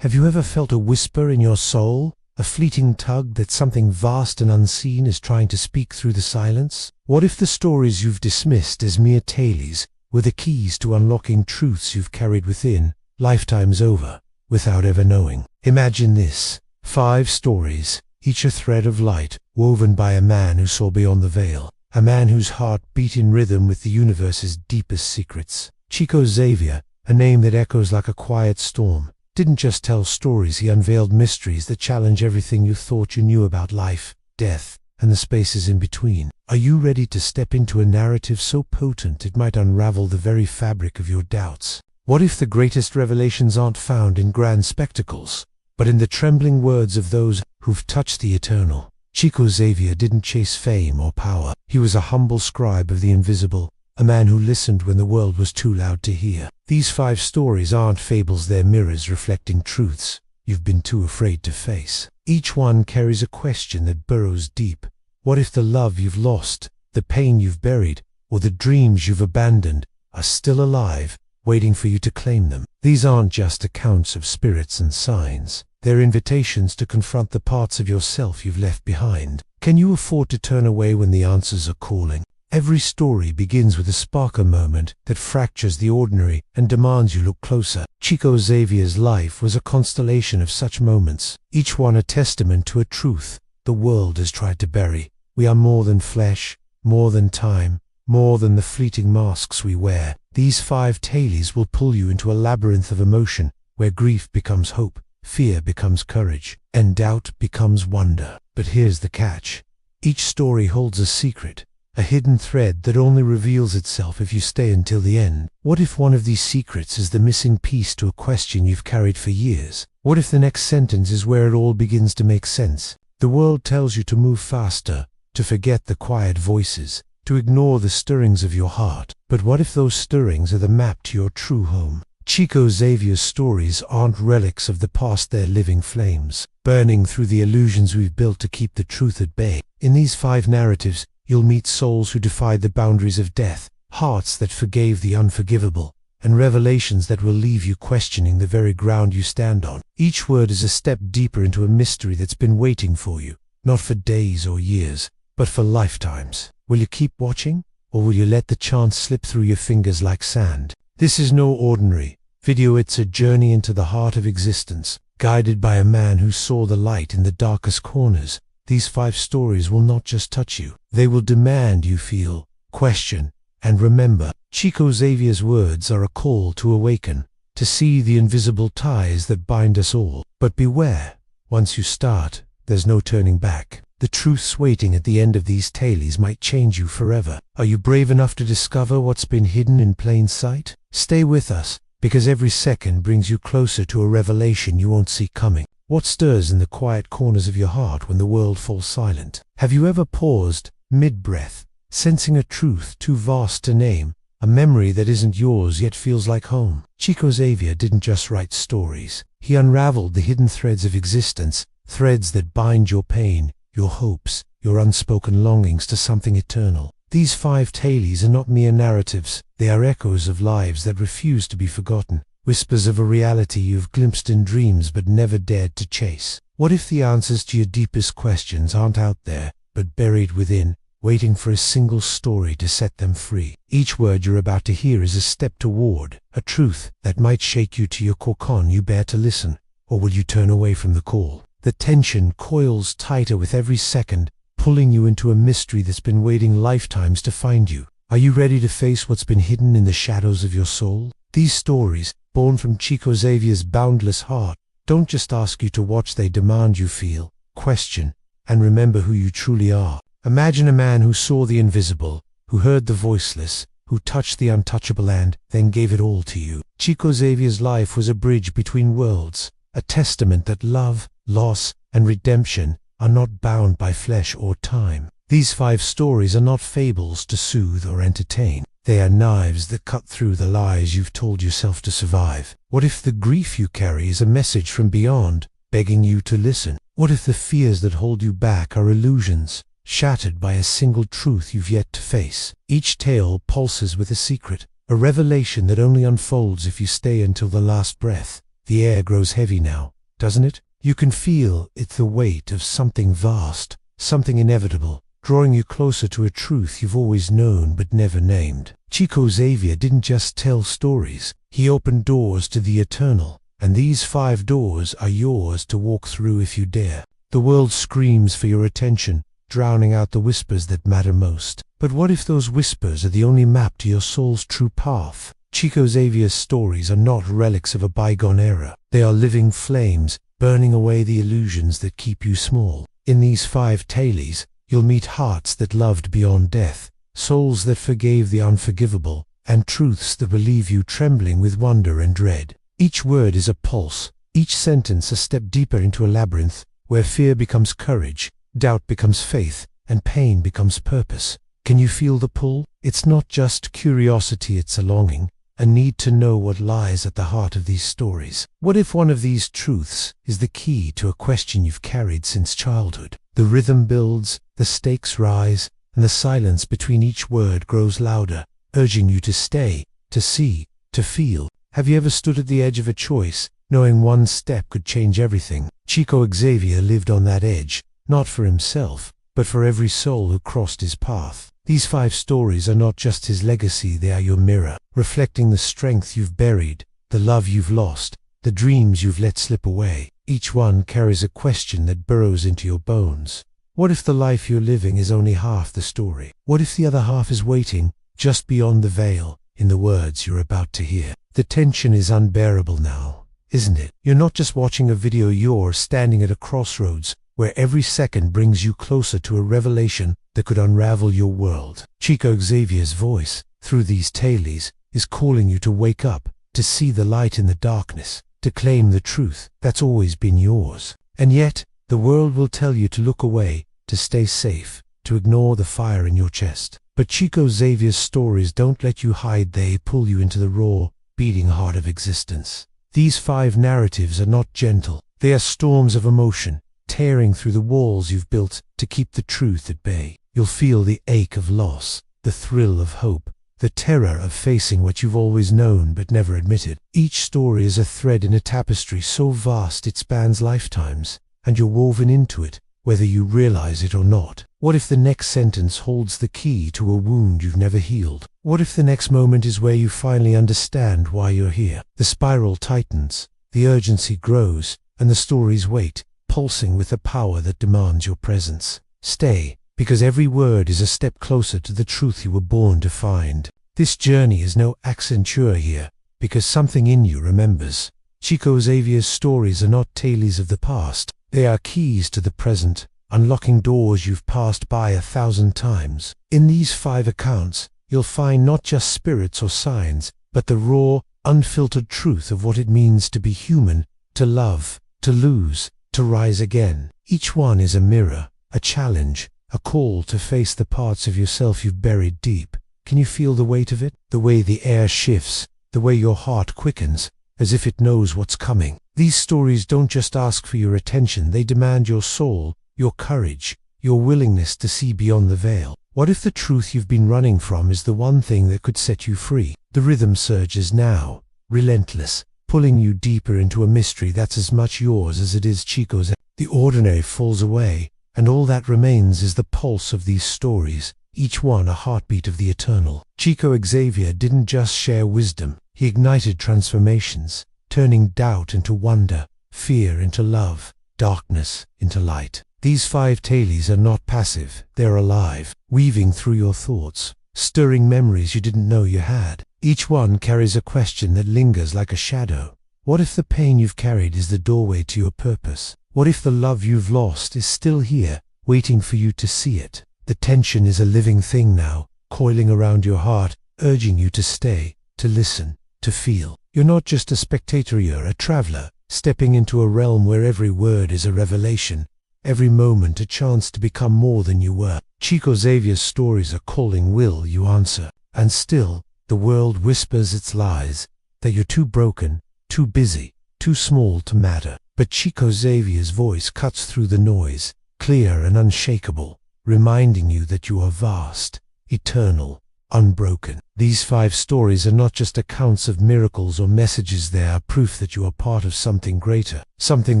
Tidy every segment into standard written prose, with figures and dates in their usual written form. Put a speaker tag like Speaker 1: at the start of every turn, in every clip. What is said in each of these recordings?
Speaker 1: Have you ever felt a whisper in your soul? A fleeting tug that something vast and unseen is trying to speak through the silence? What if the stories you've dismissed as mere tales were the keys to unlocking truths you've carried within, lifetimes over, without ever knowing? Imagine this: 5 stories, each a thread of light, woven by a man who saw beyond the veil, a man whose heart beat in rhythm with the universe's deepest secrets. Chico Xavier, a name that echoes like a quiet storm, didn't just tell stories, he unveiled mysteries that challenge everything you thought you knew about life, death, and the spaces in between. Are you ready to step into a narrative so potent it might unravel the very fabric of your doubts? What if the greatest revelations aren't found in grand spectacles, but in the trembling words of those who've touched the eternal? Chico Xavier didn't chase fame or power. He was a humble scribe of the invisible, a man who listened when the world was too loud to hear. These 5 stories aren't fables, they're mirrors reflecting truths you've been too afraid to face. Each one carries a question that burrows deep. What if the love you've lost, the pain you've buried, or the dreams you've abandoned are still alive, waiting for you to claim them? These aren't just accounts of spirits and signs. They're invitations to confront the parts of yourself you've left behind. Can you afford to turn away when the answers are calling? Every story begins with a spark, a moment that fractures the ordinary and demands you look closer. Chico Xavier's life was a constellation of such moments, each one a testament to a truth the world has tried to bury. We are more than flesh, more than time, more than the fleeting masks we wear. These 5 tales will pull you into a labyrinth of emotion where grief becomes hope, fear becomes courage, and doubt becomes wonder. But here's the catch. Each story holds a secret, a hidden thread that only reveals itself if you stay until the end. What if one of these secrets is the missing piece to a question you've carried for years? What if the next sentence is where it all begins to make sense? The world tells you to move faster, to forget the quiet voices, to ignore the stirrings of your heart. But what if those stirrings are the map to your true home? Chico Xavier's stories aren't relics of the past, they're living flames, burning through the illusions we've built to keep the truth at bay. In these 5 narratives, you'll meet souls who defied the boundaries of death, hearts that forgave the unforgivable, and revelations that will leave you questioning the very ground you stand on. Each word is a step deeper into a mystery that's been waiting for you, not for days or years, but for lifetimes. Will you keep watching, or will you let the chance slip through your fingers like sand? This is no ordinary video, it's a journey into the heart of existence, guided by a man who saw the light in the darkest corners. These 5 stories will not just touch you, they will demand you feel, question, and remember. Chico Xavier's words are a call to awaken, to see the invisible ties that bind us all. But beware, once you start, there's no turning back. The truths waiting at the end of these tales might change you forever. Are you brave enough to discover what's been hidden in plain sight? Stay with us, because every second brings you closer to a revelation you won't see coming. What stirs in the quiet corners of your heart when the world falls silent? Have you ever paused, mid-breath, sensing a truth too vast to name, a memory that isn't yours yet feels like home? Chico Xavier didn't just write stories. He unraveled the hidden threads of existence, threads that bind your pain, your hopes, your unspoken longings to something eternal. These 5 tales are not mere narratives, they are echoes of lives that refuse to be forgotten, whispers of a reality you've glimpsed in dreams but never dared to chase. What if the answers to your deepest questions aren't out there, but buried within, waiting for a single story to set them free? Each word you're about to hear is a step toward a truth that might shake you to your core. Can you bear to listen, or will you turn away from the call? The tension coils tighter with every second, pulling you into a mystery that's been waiting lifetimes to find you. Are you ready to face what's been hidden in the shadows of your soul? These stories, born from Chico Xavier's boundless heart, don't just ask you to watch, they demand you feel, question, and remember who you truly are. Imagine a man who saw the invisible, who heard the voiceless, who touched the untouchable and then gave it all to you. Chico Xavier's life was a bridge between worlds, a testament that love, loss, and redemption are not bound by flesh or time. These 5 stories are not fables to soothe or entertain. They are knives that cut through the lies you've told yourself to survive. What if the grief you carry is a message from beyond, begging you to listen? What if the fears that hold you back are illusions, shattered by a single truth you've yet to face? Each tale pulses with a secret, a revelation that only unfolds if you stay until the last breath. The air grows heavy now, doesn't it? You can feel it's the weight of something vast, something inevitable, drawing you closer to a truth you've always known but never named. Chico Xavier didn't just tell stories, he opened doors to the eternal, and these 5 doors are yours to walk through if you dare. The world screams for your attention, drowning out the whispers that matter most. But what if those whispers are the only map to your soul's true path? Chico Xavier's stories are not relics of a bygone era. They are living flames, burning away the illusions that keep you small. In these 5 tales, you'll meet hearts that loved beyond death, souls that forgave the unforgivable, and truths that will leave you trembling with wonder and dread. Each word is a pulse, each sentence a step deeper into a labyrinth, where fear becomes courage, doubt becomes faith, and pain becomes purpose. Can you feel the pull? It's not just curiosity, it's a longing, a need to know what lies at the heart of these stories. What if one of these truths is the key to a question you've carried since childhood? The rhythm builds, the stakes rise, and the silence between each word grows louder, urging you to stay, to see, to feel. Have you ever stood at the edge of a choice, knowing one step could change everything? Chico Xavier lived on that edge, not for himself, but for every soul who crossed his path. These 5 stories are not just his legacy, they are your mirror, reflecting the strength you've buried, the love you've lost, the dreams you've let slip away. Each one carries a question that burrows into your bones. What if the life you're living is only half the story? What if the other half is waiting, just beyond the veil, in the words you're about to hear? The tension is unbearable now, isn't it? You're not just watching a video, you're standing at a crossroads, where every second brings you closer to a revelation that could unravel your world. Chico Xavier's voice, through these tales, is calling you to wake up, to see the light in the darkness, to claim the truth that's always been yours. And yet, the world will tell you to look away, to stay safe, to ignore the fire in your chest. But Chico Xavier's stories don't let you hide, they pull you into the raw, beating heart of existence. These 5 narratives are not gentle, they are storms of emotion, tearing through the walls you've built to keep the truth at bay. You'll feel the ache of loss, the thrill of hope, the terror of facing what you've always known but never admitted. Each story is a thread in a tapestry so vast it spans lifetimes, and you're woven into it, whether you realize it or not. What if the next sentence holds the key to a wound you've never healed? What if the next moment is where you finally understand why you're here? The spiral tightens, the urgency grows, and the stories wait, pulsing with the power that demands your presence. Stay, because every word is a step closer to the truth you were born to find. This journey is no accenture here, because something in you remembers. Chico Xavier's stories are not tales of the past, they are keys to the present, unlocking doors you've passed by 1,000 times. In these 5 accounts, you'll find not just spirits or signs, but the raw, unfiltered truth of what it means to be human, to love, to lose, to rise again. Each one is a mirror, a challenge, a call to face the parts of yourself you've buried deep. Can you feel the weight of it? The way the air shifts, the way your heart quickens, as if it knows what's coming. These stories don't just ask for your attention, they demand your soul, your courage, your willingness to see beyond the veil. What if the truth you've been running from is the one thing that could set you free? The rhythm surges now, relentless, pulling you deeper into a mystery that's as much yours as it is Chico's. The ordinary falls away, and all that remains is the pulse of these stories, each one a heartbeat of the eternal. Chico Xavier didn't just share wisdom, he ignited transformations, turning doubt into wonder, fear into love, darkness into light. These 5 tales are not passive, they're alive, weaving through your thoughts, stirring memories you didn't know you had. Each one carries a question that lingers like a shadow. What if the pain you've carried is the doorway to your purpose? What if the love you've lost is still here, waiting for you to see it? The tension is a living thing now, coiling around your heart, urging you to stay, to listen, to feel. You're not just a spectator, you're a traveler, stepping into a realm where every word is a revelation, every moment a chance to become more than you were. Chico Xavier's stories are calling, will you answer? And still, the world whispers its lies, that you're too broken, too busy, too small to matter. But Chico Xavier's voice cuts through the noise, clear and unshakable, reminding you that you are vast, eternal, unbroken. These 5 stories are not just accounts of miracles or messages, they are proof that you are part of something greater, something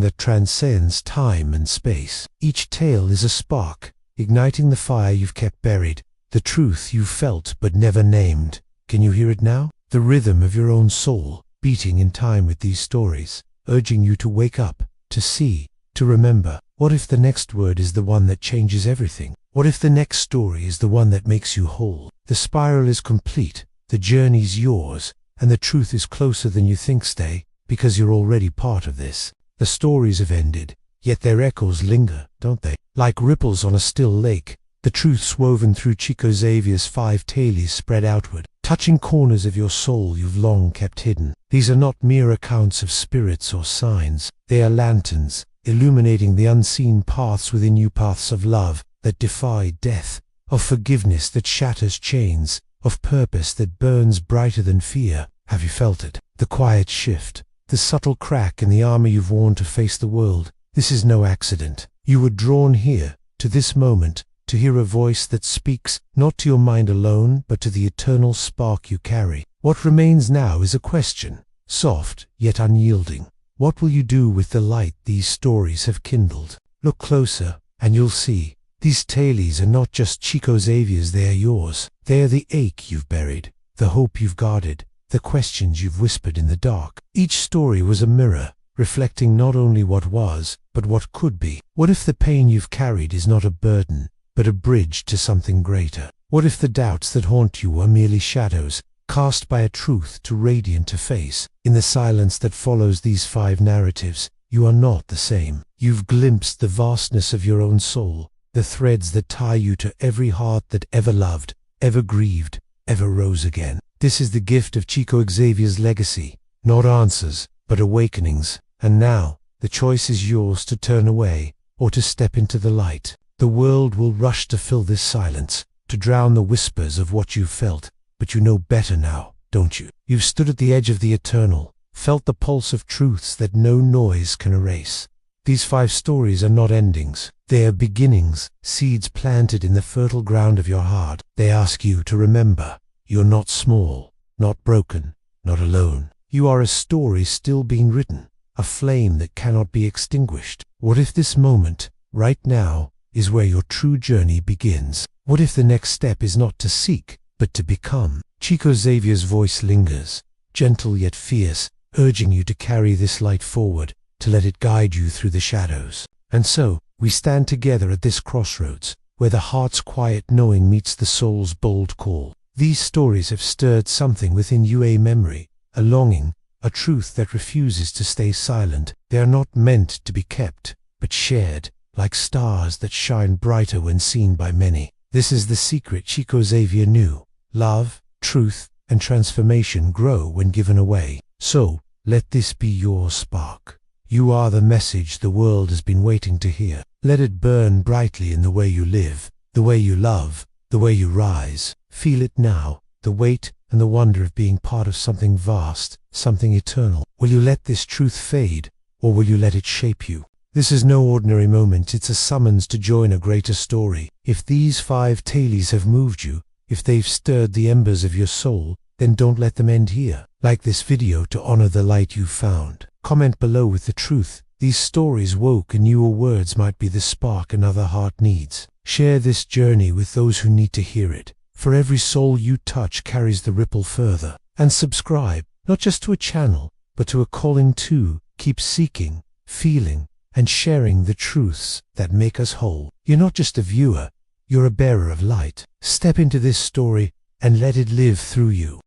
Speaker 1: that transcends time and space. Each tale is a spark, igniting the fire you've kept buried, the truth you felt but never named. Can you hear it now? The rhythm of your own soul, beating in time with these stories, urging you to wake up, to see, to remember. What if the next word is the one that changes everything? What if the next story is the one that makes you whole? The spiral is complete, the journey's yours, and the truth is closer than you think. Stay, because you're already part of this. The stories have ended, yet their echoes linger, don't they? Like ripples on a still lake, the truths woven through Chico Xavier's 5 tales spread outward, touching corners of your soul you've long kept hidden. These are not mere accounts of spirits or signs. They are lanterns, illuminating the unseen paths within you, paths of love that defy death, of forgiveness that shatters chains, of purpose that burns brighter than fear. Have you felt it? The quiet shift, the subtle crack in the armor you've worn to face the world. This is no accident. You were drawn here, to this moment, to hear a voice that speaks not to your mind alone, but to the eternal spark you carry. What remains now is a question, soft yet unyielding. What will you do with the light these stories have kindled? Look closer, and you'll see. These tales are not just Chico Xavier's, they are yours. They are the ache you've buried, the hope you've guarded, the questions you've whispered in the dark. Each story was a mirror, reflecting not only what was, but what could be. What if the pain you've carried is not a burden, but a bridge to something greater? What if the doubts that haunt you are merely shadows, cast by a truth too radiant to face? In the silence that follows these 5 narratives, you are not the same. You've glimpsed the vastness of your own soul, the threads that tie you to every heart that ever loved, ever grieved, ever rose again. This is the gift of Chico Xavier's legacy, not answers, but awakenings. And now, the choice is yours to turn away, or to step into the light. The world will rush to fill this silence, to drown the whispers of what you've felt, but you know better now, don't you? You've stood at the edge of the eternal, felt the pulse of truths that no noise can erase. These 5 stories are not endings. They are beginnings, seeds planted in the fertile ground of your heart. They ask you to remember, you're not small, not broken, not alone. You are a story still being written, a flame that cannot be extinguished. What if this moment, right now, is where your true journey begins? What if the next step is not to seek, but to become? Chico Xavier's voice lingers, gentle yet fierce, urging you to carry this light forward, to let it guide you through the shadows. And so, we stand together at this crossroads, where the heart's quiet knowing meets the soul's bold call. These stories have stirred something within you, a memory, a longing, a truth that refuses to stay silent. They are not meant to be kept, but shared, like stars that shine brighter when seen by many. This is the secret Chico Xavier knew. Love, truth, and transformation grow when given away. So, let this be your spark. You are the message the world has been waiting to hear. Let it burn brightly in the way you live, the way you love, the way you rise. Feel it now, the weight and the wonder of being part of something vast, something eternal. Will you let this truth fade, or will you let it shape you? This is no ordinary moment, it's a summons to join a greater story. If these 5 tales have moved you, if they've stirred the embers of your soul, then don't let them end here. Like this video to honor the light you found. Comment below with the truth these stories woke in you, or words might be the spark another heart needs. Share this journey with those who need to hear it, for every soul you touch carries the ripple further. And subscribe, not just to a channel, but to a calling to keep seeking, feeling, and sharing the truths that make us whole. You're not just a viewer, you're a bearer of light. Step into this story and let it live through you.